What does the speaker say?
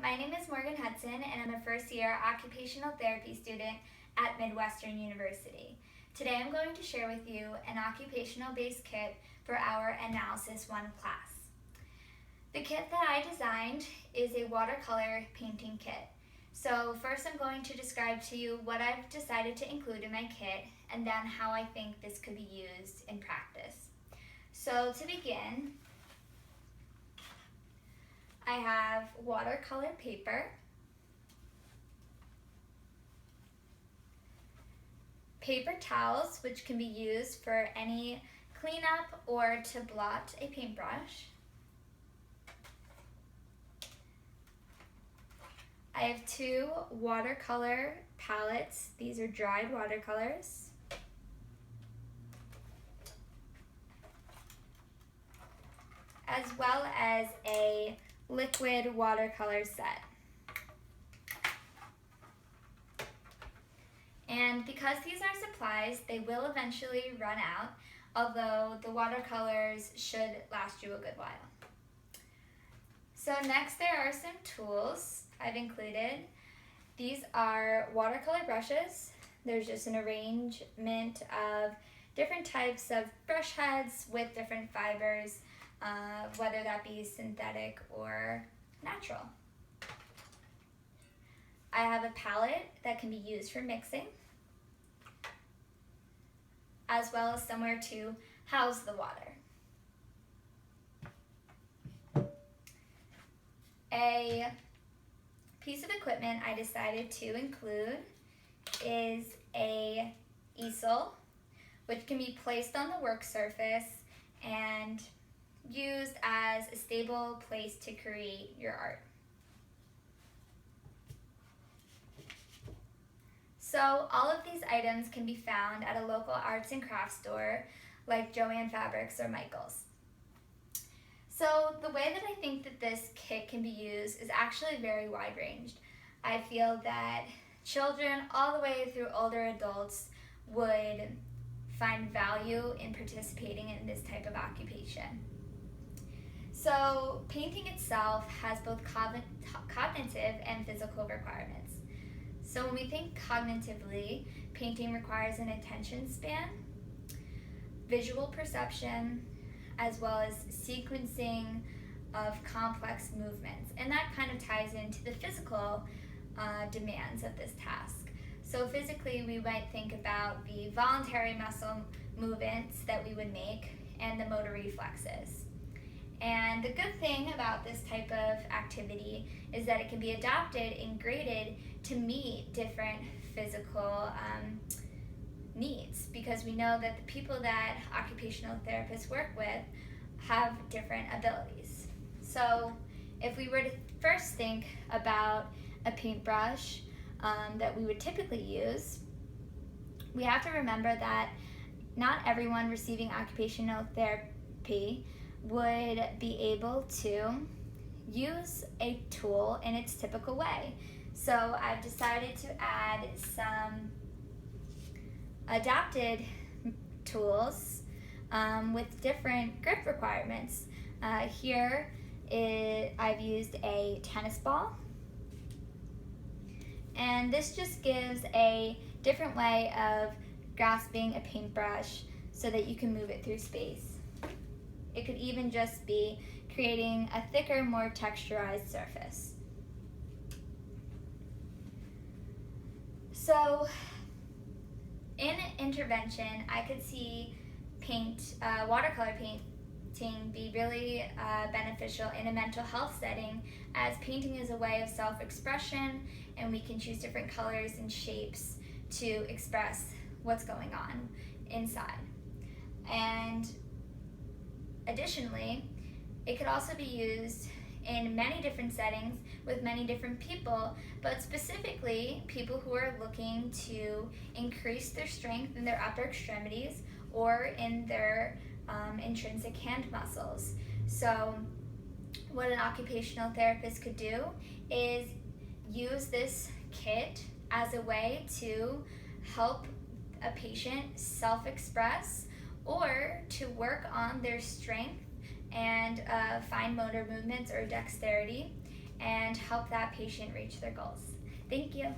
My name is Morgan Hudson, and I'm a first-year occupational therapy student at Midwestern University. Today I'm going to share with you an occupational-based kit for our Analysis 1 class. The kit that I designed is a watercolor painting kit. So first I'm going to describe to you what I've decided to include in my kit and then how I think this could be used in practice. So to begin, I have watercolor paper, paper towels, which can be used for any cleanup or to blot a paintbrush. I have 2 watercolor palettes. These are dried watercolors. As well as a liquid watercolor set. And because these are supplies, they will eventually run out, although the watercolors should last you a good while. So next there are some tools I've included. These are watercolor brushes. There's just an arrangement of different types of brush heads with different fibers, whether that be synthetic or natural. I have a palette that can be used for mixing, as well as somewhere to house the water. A piece of equipment I decided to include is a easel, which can be placed on the work surface and used as a stable place to create your art. So all of these items can be found at a local arts and crafts store like Joann Fabrics or Michael's. So the way that I think that this kit can be used is actually very wide ranged. I feel that children all the way through older adults would find value in participating in this type of occupation. So painting itself has both cognitive and physical requirements. So when we think cognitively, painting requires an attention span, visual perception, as well as sequencing of complex movements. And that kind of ties into the physical demands of this task. So physically, we might think about the voluntary muscle movements that we would make and the motor reflexes. And the good thing about this type of activity is that it can be adapted and graded to meet different physical needs, because we know that the people that occupational therapists work with have different abilities. So if we were to first think about a paintbrush that we would typically use, we have to remember that not everyone receiving occupational therapy would be able to use a tool in its typical way. So I've decided to add some adapted tools with different grip requirements. Here I've used a tennis ball, and this just gives a different way of grasping a paintbrush so that you can move it through space. It could even just be creating a thicker, more texturized surface. So in intervention, I could see watercolor painting be really beneficial in a mental health setting, as painting is a way of self-expression, and we can choose different colors and shapes to express what's going on inside. And additionally, it could also be used in many different settings with many different people, but specifically people who are looking to increase their strength in their upper extremities or in their intrinsic hand muscles. So what an occupational therapist could do is use this kit as a way to help a patient self-express or to work on their strength and fine motor movements or dexterity, and help that patient reach their goals. Thank you.